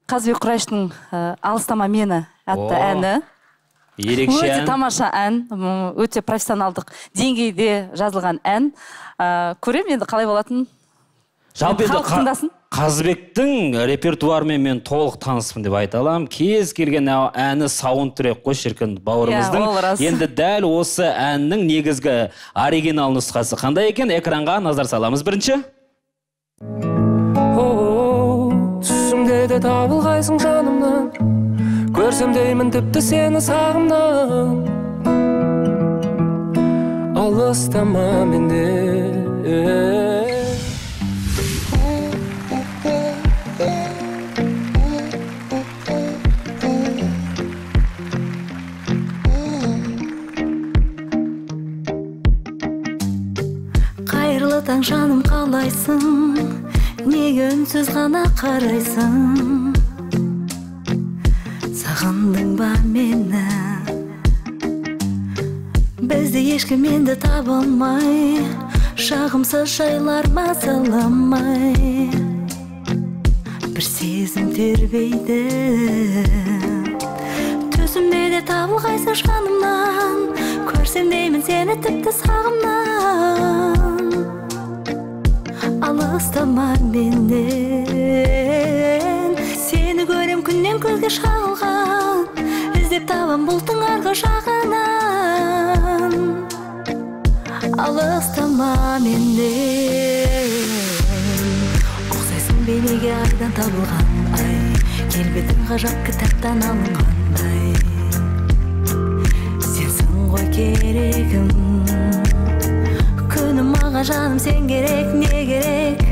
Қазыбек Құрайыштың «Алыстама мені» атты әні. Ерекше Өте тамаша ән, өте профессионалдық деңгейде жазылған ән. Көрем енді қалай болатын. Жалпы халық тыңдасын. Қазыбектің репертуарымен мен толық таныспын деп айта аламын. Кез келген әні саундтрек қой шіркін бауырымыздың. Енді дәл осы әннің негізгі оригинал нұсқасы қандай екен? Экранға назар саламыз бірінші. Түсімде де табылғайсың жанымнан, көрсем деймін тіпті сені сағымнан. Алыстама менден. Қайырлы таң жаным қалайсың, неге үнсіз ғана қарайсың? Сағындың ба мені? Бізді ешкім енді таба алмай, шағымсыз жайлар мазаламай. Бір сезім тербейді, түсімде де табылғайсың жанымнан, көрсем деймін сені тіпті сағымнан. Алыстама менен, сені көрем күннен көзге шағылған, іздеп табам бұлттың арғы жағынан. Алыстама менен, ұқсайсың бейнеге айдан табылған ай, келбетің ғажап кітаптан алынғандай. Сенсің ғой керегім, күнім аға жаным сен керек, не керек?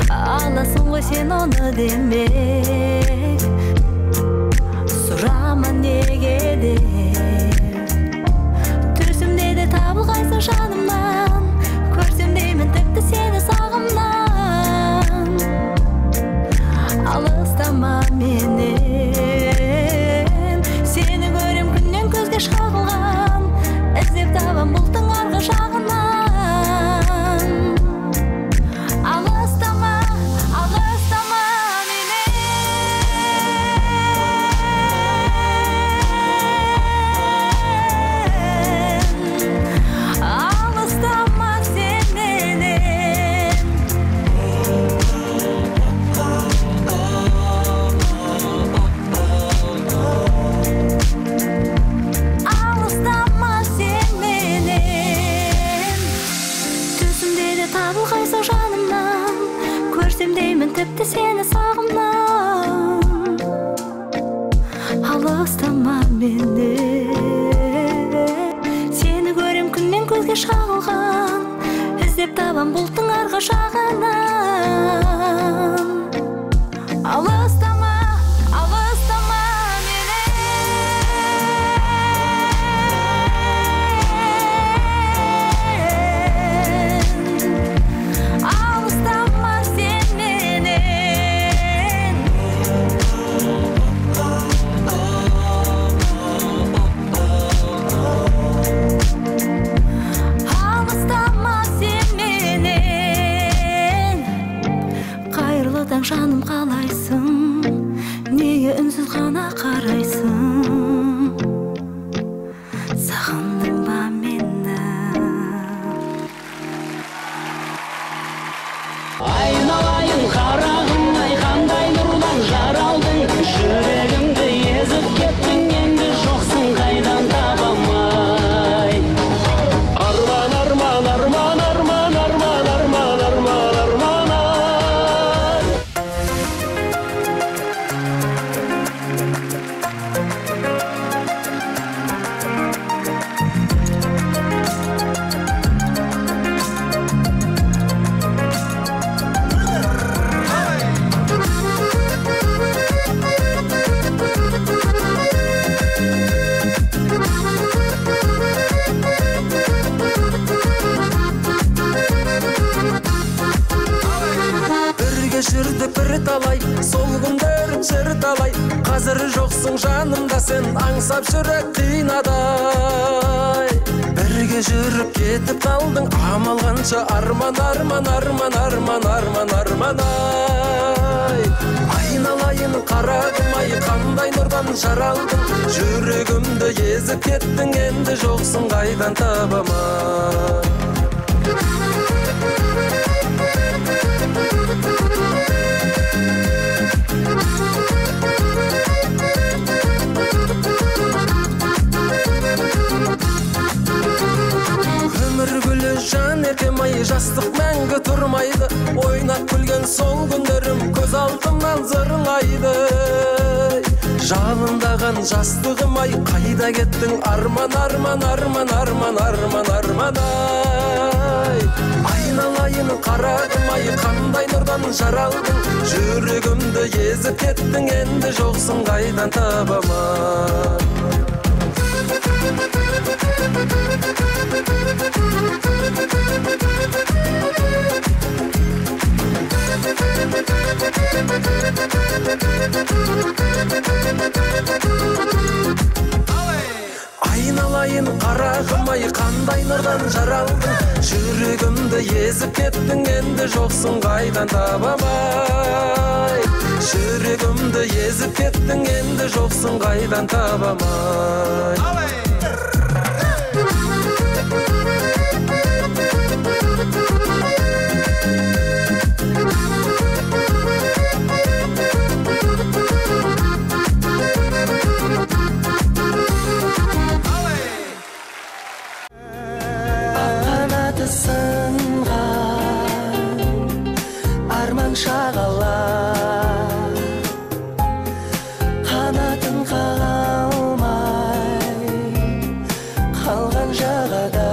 Аласың ғой сен оны демек, сұрама неге деп. Түсімде де табылғайсың жанымнан, көрсем деймін тіпті сені сағымнан. Алыстама менен, сені көрем күннен көзге шағылған, іздеп табам бұлттың арғы жағынан. Тіпті сені сағымнан. Алыстама менен, сені көрем күннен көзге шағылған, іздеп табам бұлттың арғы жағынан. Алыстама, алыстама жаным қалайсың, неге үнсіз ғана қарайсың? Сағындың ба мені? Айналайын қарағым, ай қандай нұрдан жаралдың, жүрегімді езіп кеттің, енді жоқсың қайдан табамай. Арман, арман, арман, арман, арман, арман, арман, арман. Жүрді бір талай, сол күндерім жыр талай, қазір жоқсың жанымда сен, аңсап жүрек қинадай. Бірге жүріп кетіп қалдың, амал қанша, арман, арман, арман, арман, арман, арман ай. Айналайын қара жаралдың, жүрегімді езіп кеттің, енді жоқсың қайдан табамын. Өмір гүлі жан еркем-ай, жастық мәңгі тұрмайды, ойнап күлген сол күндерім көз алдымнан зырлайды. Жалындаған жастығым-ай, қайда кеттің, арман, арман, арман, арман, арман, арман, ай. Айналайын қарағым-ай, қандай нұрдан жаралдың, жүрегімді езіп кеттің, енді жоқсың қайдан табамын. Айналайын қарағым-ай, қандай нұрдан жаралдың, жүрегімді езіп кеттің, енді жоқсың қайдан табамай. Жүрегімді езіп кеттің, енді жоқсың қайдан табамай. Арман шағала, қанатын қаға алмай қалған жағада.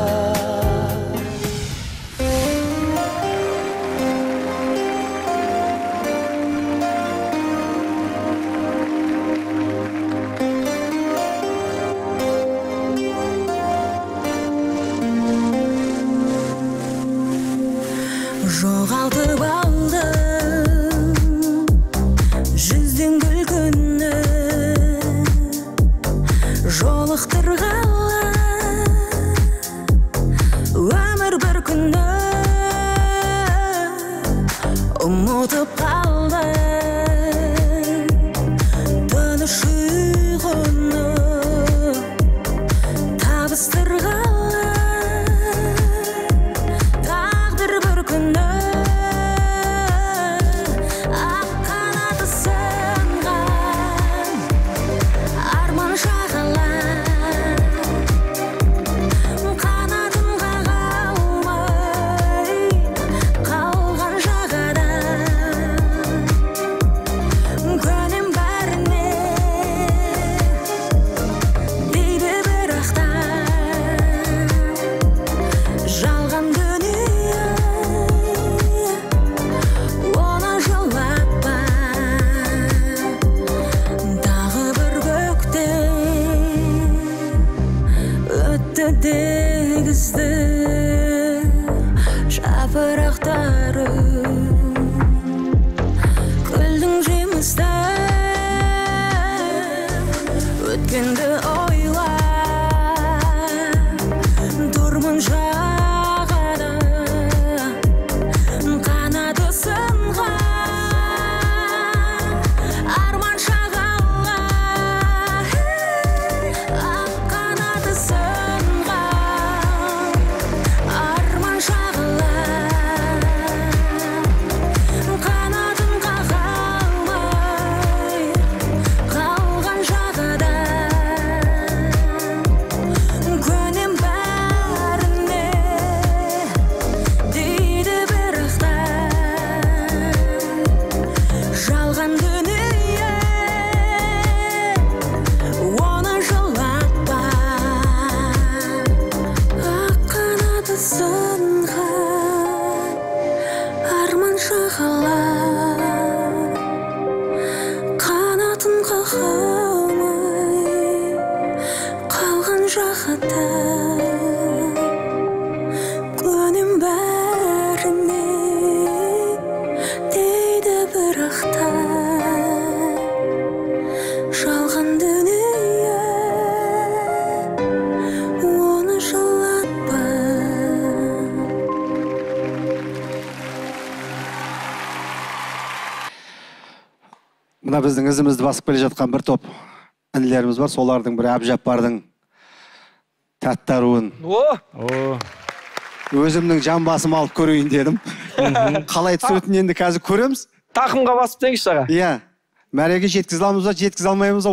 Жоғалтып алдым жүзден күлкіні, жолықтырғалы өмір бір күні, ұмытып қалдым тыныш ұйқыны, табыстырғалы тағдыр бір күні. Дегізді жапырақтары, күлдің жемісті, өткенді ойлап тұрмын жағада, қанаты сынған арман шағала, ақ қанаты қанатын қаға алмай қалған жағада, көнем бәріне дейді бірақта, жалған дүние оны жылатпа. Мына біздің ізімізді басып келе жатқан бір топ інілерimiz бар, солардың бірі Әбжаппардың тәтті аруын өзімнің жан басым алып көрейін дедім. Қалай түсіретінін енді қазір көреміз. Тақымға басып деңізші аға. Иә, мәреге жеткізе аламыз ба, жеткізе алмаймыз ба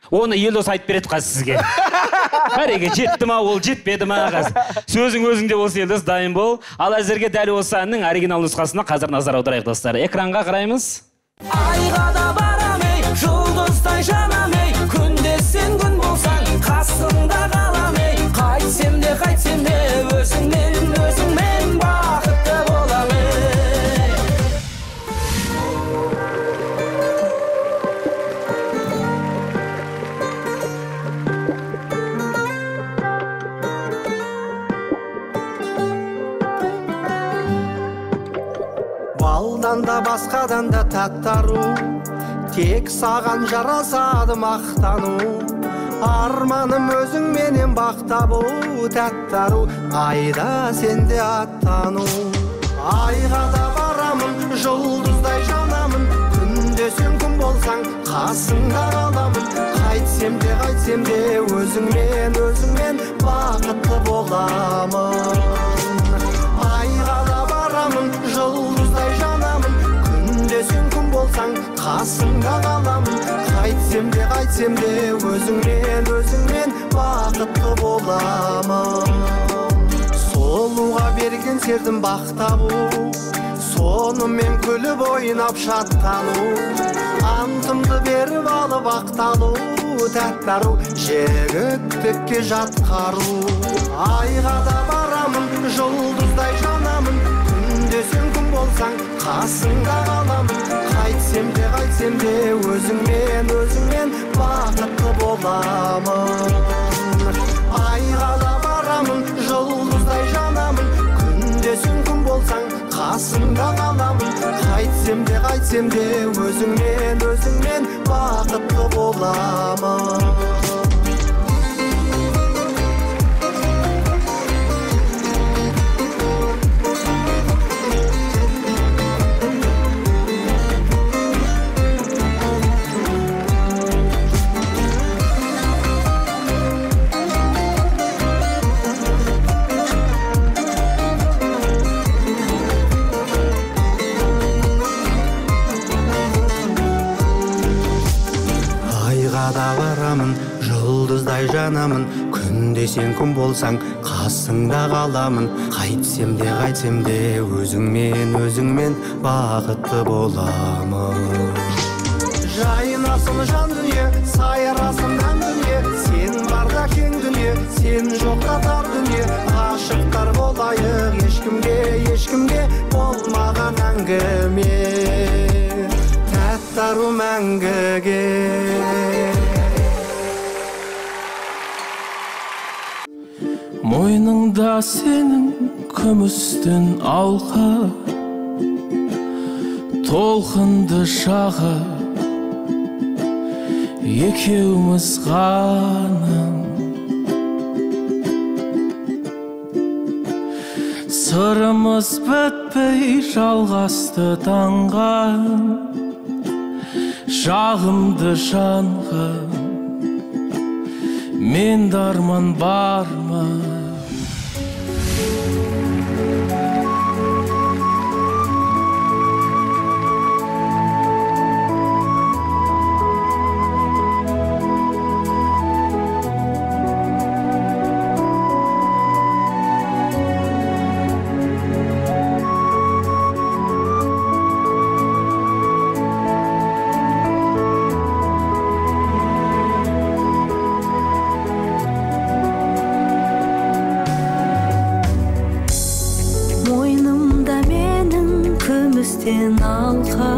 оны Елдос айтып береді қазір сізге. Мәреге жетті ма, ол жетпеді ма қазір. Сөзің өзіңде болсын, Елдос, дайын бол. Ал әзірге дәл осы әннің оригинал нұсқасына қазір назар аударайық, достар. Экранға қараймыз. Айға да барам ей, жұлдыздай жанам ей, күнде сен күн болсаң, қасымда қалам ей, қайтсем де өзіңмен бақытты болам ей. Балдан да басқадан да тәттару, тек саған жарасады мақтану. Арманым өзіңменен бақтабу, тәттару, айда сенде аттану. Айға да барамын, жұлдыздай жанамын, күнде сен күн болсаң, қасыңда қаламын. Қайтсем де өзіңмен бақытты боламын. Айға да барамын, жұлдыздай жанамын, күнде сен күн болсаң, қасыңда қаламын. Қайтсем де өзіңмен бақытты боламын. Солуға берген сердім бақтабу, сонымен күліп ойнап шаттану. Антымды беріп алып ақталу, тәттару, жігіттікке жатқару. Айға да барамын, жұлдыздай жанамын, күнде сен күн болсаң, қасыңда қаламын. Қайтсем де өзіңмен бақытты боламын. Айға да барамын, жұлдыздай жанамын, күнде сен күн болсаң, қасыңда қаламын. Қайтсем де өзіңмен бақытты боламын. Да барамын, жұлдыздай жанамын, күнде сен күн болсаң, қасыңда қаламын. Қайтсем де өзіңмен бақытты боламын. Жайнасың жан дүние, сайрасың ән дүние, сен барда кең дүние, сен жоқта тар дүние. Ғашықтар болайық, ешкімге болмаған әңгіме, тәттару мәңгіге. Мойныңда сенің күмістен алқа, толқынды шағы, екеуміз ғана. Сырымыз бітпей жалғасты таңға, жағымды жанға, мен дарман бар ма? Күмістен алқа,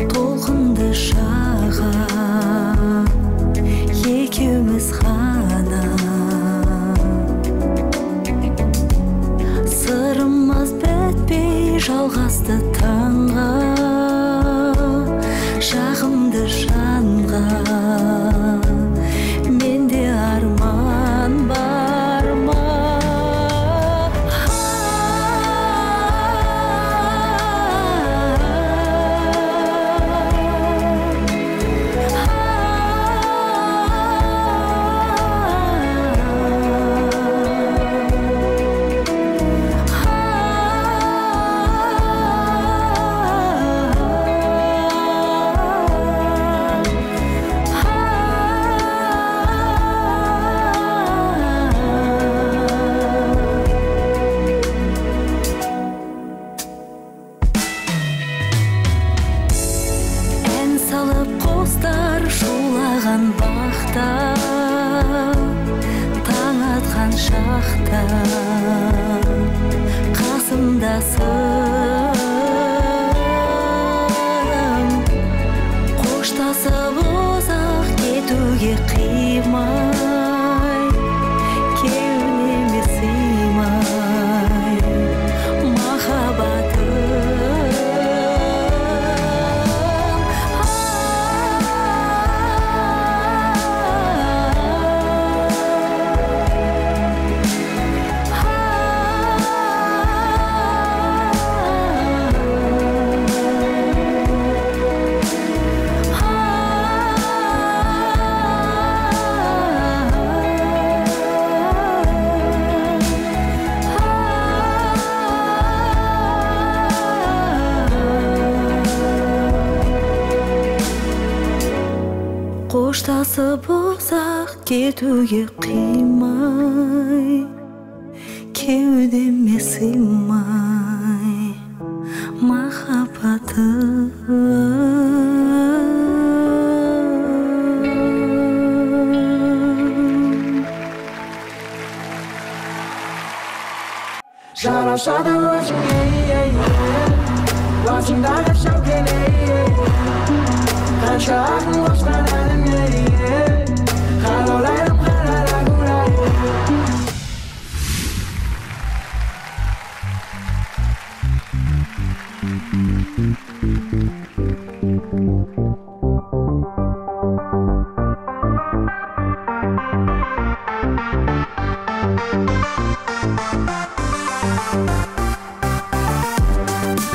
толқынды шаға, екеуміз ғана. Сырымыз бітпей жалғасты таңға, жағымды жанға, менде арман бар ма? достар шулаған бақта, таң атқан шақта қасымдасың, қоштасып ұзақ кетуге қимай, кеудеме сыймай махаббатым. Қоштасып ұзақ кетуге қимай, кеудеме сыймай махаббатым. Жарасады өзіңе, басыңдағы шәукеле, қанша ақыл қосқан әніңе, қалаулайым қалада күлайым.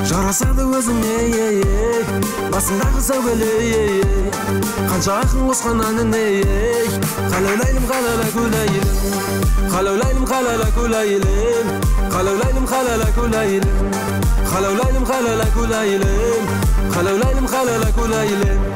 Жарасады өзіңе, басыңдағы сәукеле, қанша ақыл қосқан әніңе, қалаулайым қалада күлайым, қалаулайым қалада күлайым, қалаулайым қалада күлайым, қалаулайым қалада күлайым, қалаулайым қалада күлайым.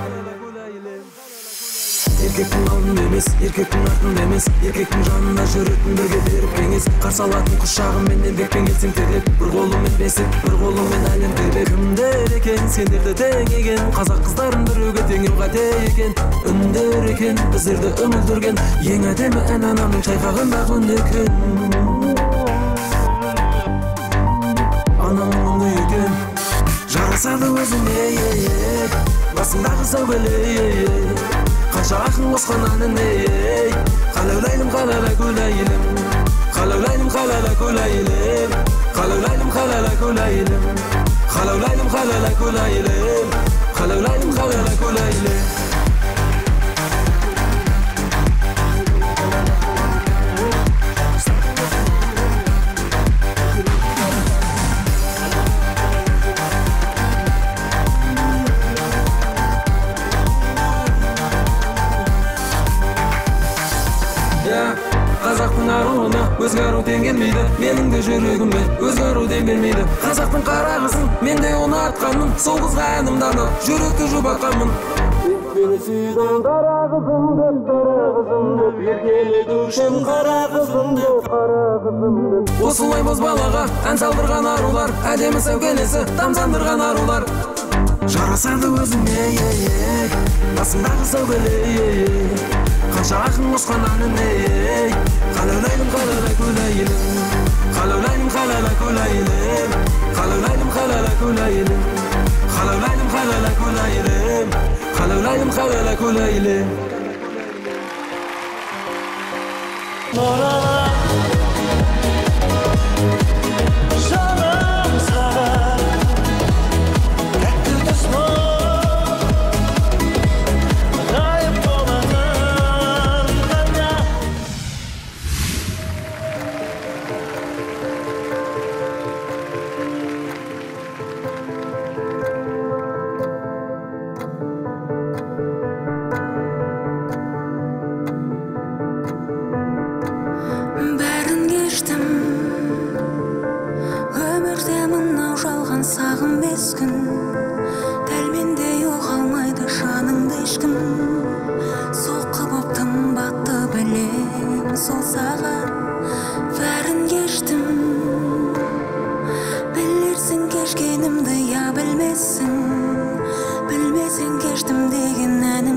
Еркектің алдын емес, еркектің артын емес, еркектің жанына жүретін бірге беріп кеңес, қарсы алатын құшағыммен бекпен келсең терлеп, бір қолымен бесік, бір қолымен әлем тербеп. Кімдер екен сендерді теңеген, қазақ қыздарын біреуге теңеу қате екен, үндер екен біздерді үмілдірген, ең әдемі ән анамның шайқағанда күнекен. Анамның мұңды екен, жарасады өзіңе, басыңдағы сәукеле, қанша ақыл қосқан әніңе, қалаулайым қалада күлайым, қалаулайым қалада күлайым, қалаулайым қалада күлайым, қалаулайым қалада күлайым, қалаулайым қалада күлайым. Қазақтың аруына өзге ару тең келмейді, менің де жүрегіме өзге ару тең келмейді. Қазақтың қара қызын мен де ұнатқанмын, сол қызға әнімді ана жүрекке жұбатқанмын. Мені сүйдің қара қызым деп, еркелетушім қара қызым деп. Осылай боз балаға ән салдырған арулар, әдемі сәукелесі тамсандырған арулар. Жарасады өзіңе, басыңдағы сәукеле, қанша ақыл қосқан әніңе, қалаулайым қалада күлайым, қалаулайым қалада күлайым, қалаулайым қалада күлайым, қалаулайым қалада күлайым, қалаулайым қалада күлайым. Сағым бес күн, дәл мендей оғалмайды жаныңды ешкім. Соққы боп тымбатты білем, сол сағат бәрін кештім. Білерсің кешкенімді, я білмесің, білмесің кештім деген әнім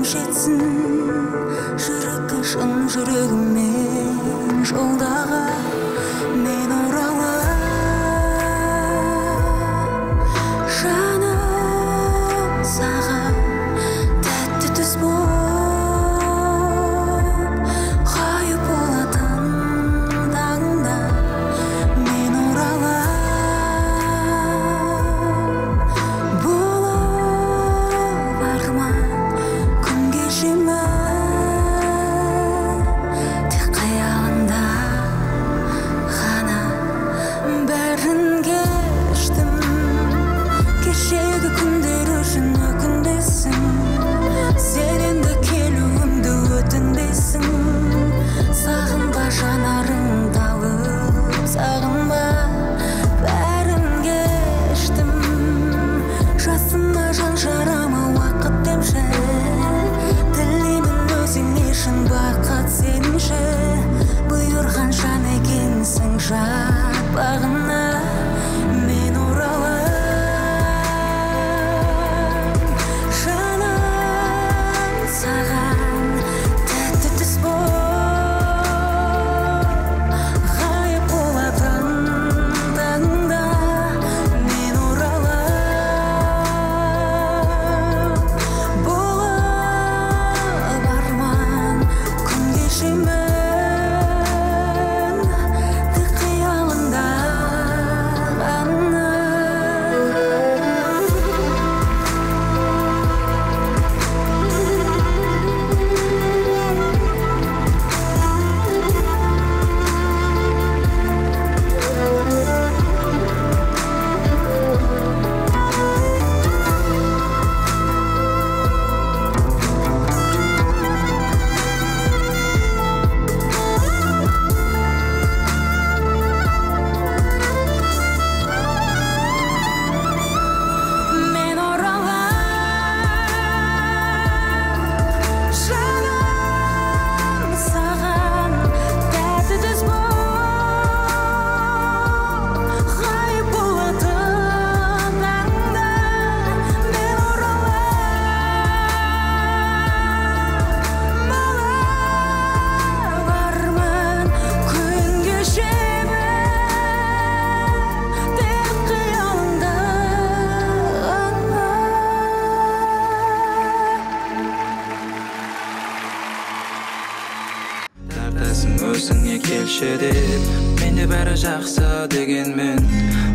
өзіңе келші деп. Менде бәрі жақсы дегенмен,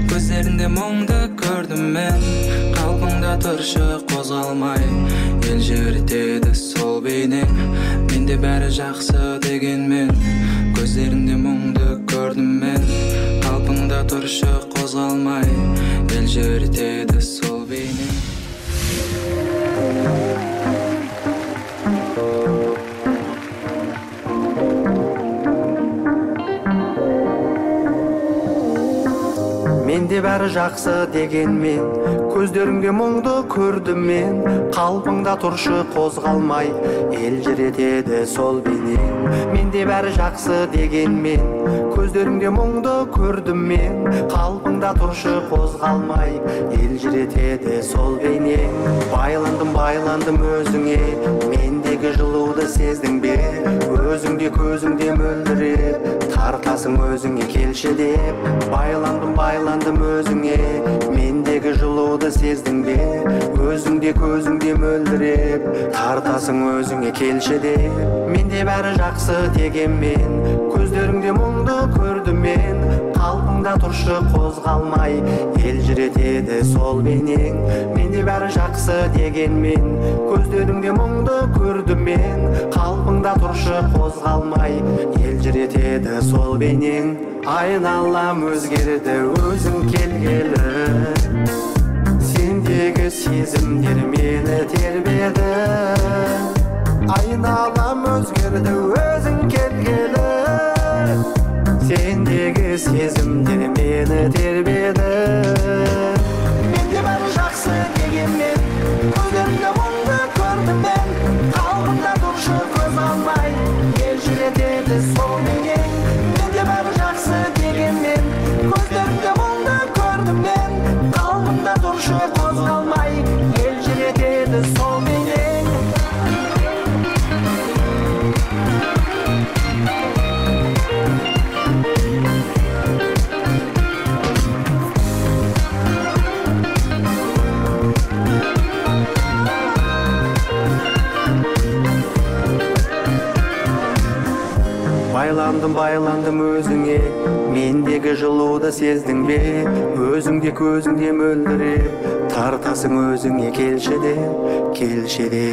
көздерінде мұңды көрдім мен. Қалпыңда тұршы қозғалмай, елжіретеді сол бейнең. Менде бәрі жақсы дегенмен, көздерінде мұңды көрдім мен. Қалпыңда тұршы қозғалмай, елжіретеді сол бейнең. Менде бәрі жақсы дегенмен, көздеріңде мұңды көрдім мен. Қалпыңда тұршы қозғалмай, елжіретеді сол бейнең. Менде бәрі жақсы дегенмен, көздеріңде мұңды көрдім мен. Қалпыңда тұршы қозғалмай, елжіретеді сол бейнең. Байландым өзіңе, мендегі жылуды сездің бе? Өзіңде көзіңде мөлдіреп, тартасың өзіңе келші деп. Байландым өзіңе, мендегі жылуды сездің бе? Өзіңде көзіңде мөлдіреп, тартасың өзіңе келші деп. Менде бәрі жақсы дегенмен, көздеріңде мұңды көрдім мен. Қалпыңда тұршы қозғалмай, елжіретеді сол бейнең. Менде бәрі жақсы дегенмен, көздеріңде мұңды көрдім мен. Қалпыңда тұршы қозғалмай, елжіретеді сол бейнең. Айналам өзгерді өзің келгелі, сендегі сезімдер мені тербеді. Айналам өзгерді өзің келгелі, сендегі сезімдер мені тербеді. Менде бәрі жақсы дегенмен, көздеріңде мұңды көрдім мен. Қалпыңда тұршы қозғалмай, елжіретеді сол бейнең. Менде бәрі жақсы дегенмен, көздеріңде мұңды көрдім мен. Қалпыңда тұршы қозғалмай, елжіретеді сол бейнең. Байландым өзіңе, мендегі жылуды сездің бе? Өзіңде көзіңде мөлдіреп, тартасың өзіңе келші де.